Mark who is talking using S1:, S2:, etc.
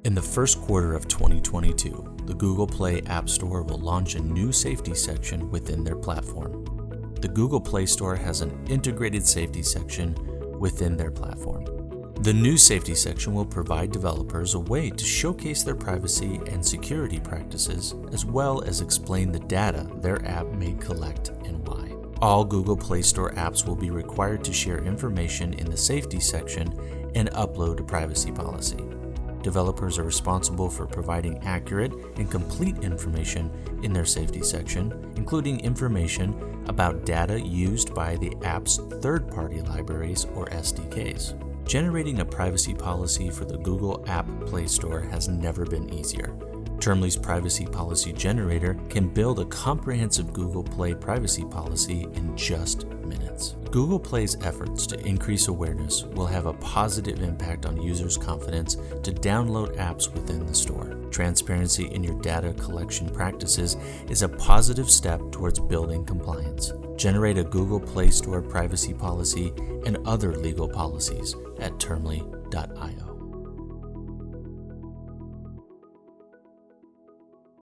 S1: In the first quarter of 2022, the Google Play App Store will launch a new safety section within their platform. The Google Play Store has an integrated safety section within their platform. The new safety section will provide developers a way to showcase their privacy and security practices, as well as explain the data their app may collect and why. All Google Play Store apps will be required to share information in the safety section and upload a privacy policy. Developers are responsible for providing accurate and complete information in their safety section, including information about data used by the app's third-party libraries or SDKs. Generating a privacy policy for the Google App Play Store has never been easier. Termly's privacy policy generator can build a comprehensive Google Play privacy policy in just minutes. Google Play's efforts to increase awareness will have a positive impact on users' confidence to download apps within the store. Transparency in your data collection practices is a positive step towards building compliance. Generate a Google Play Store privacy policy and other legal policies at termly.io.